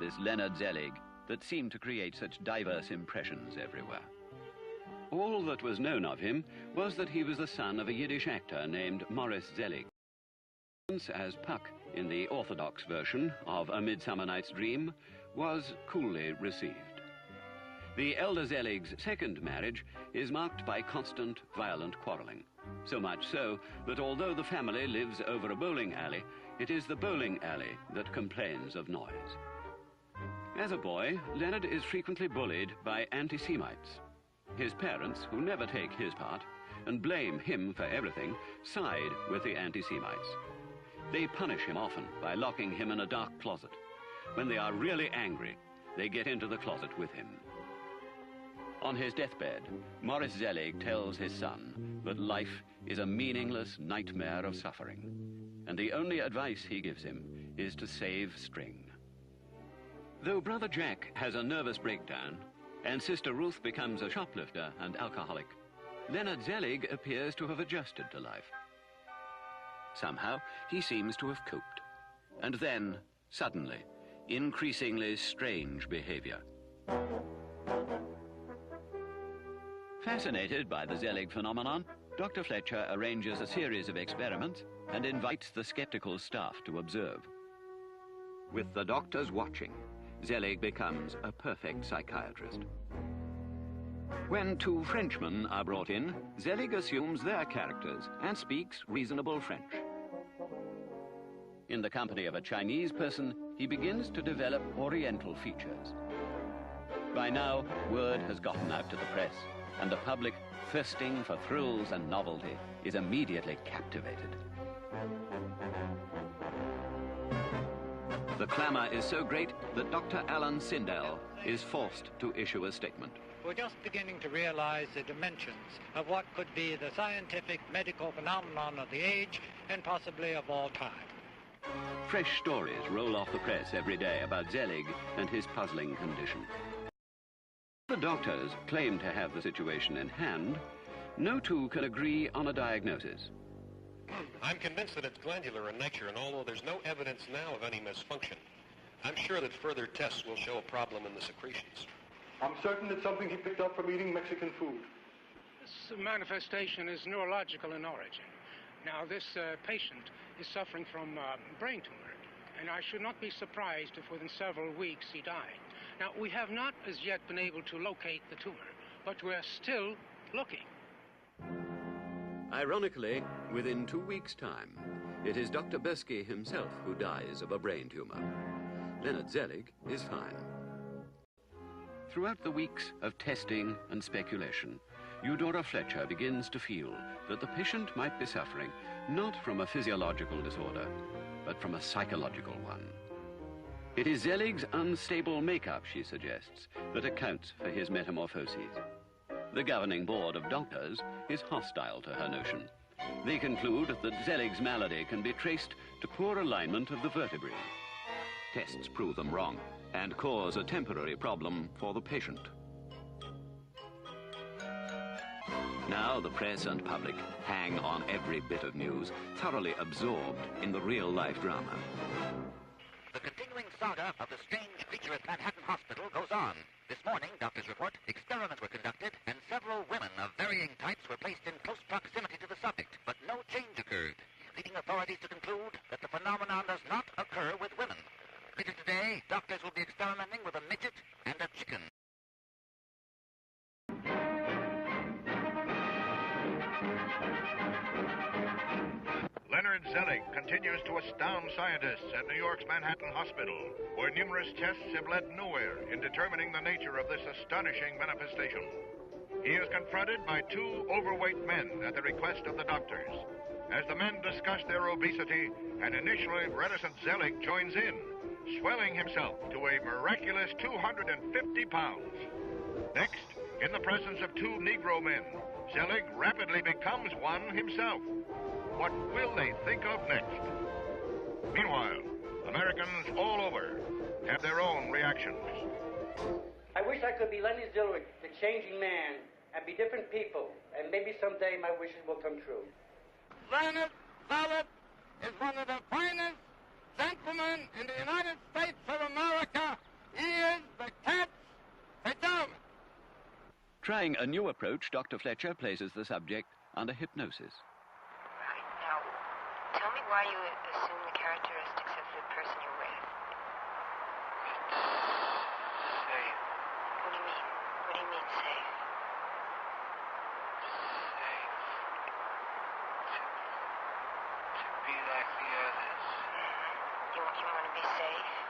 this Leonard Zelig, that seemed to create such diverse impressions everywhere. All that was known of him was that he was the son of a Yiddish actor named Morris Zelig. As Puck in the orthodox version of A Midsummer Night's Dream was coolly received. The elder Zelig's second marriage is marked by constant, violent quarreling. So much so that although the family lives over a bowling alley, it is the bowling alley that complains of noise. As a boy, Leonard is frequently bullied by anti-Semites. His parents, who never take his part and blame him for everything, side with the anti-Semites. They punish him often by locking him in a dark closet. When they are really angry, they get into the closet with him. On his deathbed, Morris Zelig tells his son that life is a meaningless nightmare of suffering, and the only advice he gives him is to save string. Though Brother Jack has a nervous breakdown, and Sister Ruth becomes a shoplifter and alcoholic, Leonard Zelig appears to have adjusted to life. Somehow, he seems to have coped. And then, suddenly, increasingly strange behavior. Fascinated by the Zelig phenomenon, Dr. Fletcher arranges a series of experiments and invites the skeptical staff to observe. With the doctors watching, Zelig becomes a perfect psychiatrist. When two Frenchmen are brought in, Zelig assumes their characters and speaks reasonable French. In the company of a Chinese person, he begins to develop Oriental features. By now, word has gotten out to the press, and the public, thirsting for thrills and novelty, is immediately captivated. The clamor is so great that Dr. Alan Sindel is forced to issue a statement. We're just beginning to realize the dimensions of what could be the scientific medical phenomenon of the age and possibly of all time. Fresh stories roll off the press every day about Zelig and his puzzling condition. The doctors claim to have the situation in hand. No two can agree on a diagnosis. I'm convinced that it's glandular in nature, and although there's no evidence now of any misfunction, I'm sure that further tests will show a problem in the secretions. I'm certain it's something he picked up from eating Mexican food. This manifestation is neurological in origin. Now, this patient is suffering from brain tumor, and I should not be surprised if within several weeks he died. Now, we have not as yet been able to locate the tumor, but we're still looking. Ironically, within 2 weeks' time, it is Dr. Bersky himself who dies of a brain tumor. Leonard Zelig is fine. Throughout the weeks of testing and speculation, Eudora Fletcher begins to feel that the patient might be suffering not from a physiological disorder, but from a psychological one. It is Zelig's unstable makeup, she suggests, that accounts for his metamorphoses. The governing board of doctors is hostile to her notion. They conclude that Zelig's malady can be traced to poor alignment of the vertebrae. Tests prove them wrong and cause a temporary problem for the patient. Now the press and public hang on every bit of news, thoroughly absorbed in the real-life drama. The continuing saga of the strange creature at Manhattan Hospital goes on. This morning, doctors report, experiments were conducted and several women of varying types were placed in close proximity to the subject, but no change occurred, leading authorities to conclude that the phenomenon does not occur with women. Later today, doctors will be experimenting with a midget and a chicken. Leonard Zelig continues to astound scientists at New York's Manhattan Hospital, where numerous tests have led nowhere in determining the nature of this astonishing manifestation. He is confronted by two overweight men at the request of the doctors. As the men discuss their obesity, an initially reticent Zelig joins in, swelling himself to a miraculous 250 pounds. Next, in the presence of two Negro men, Zelig rapidly becomes one himself. What will they think of next? Meanwhile, Americans all over have their own reactions. I wish I could be Lenny Zelig, the changing man, and be different people, and maybe someday my wishes will come true. Leonard Zelig is one of the finest gentlemen in the United States of America, He is the cat's pajamas. Trying a new approach, Dr. Fletcher places the subject under hypnosis. Right. Now, tell me why you assume the characteristics of the person you're with. It's safe. What do you mean? What do you mean safe? Safe. To be like the others. You want to be safe?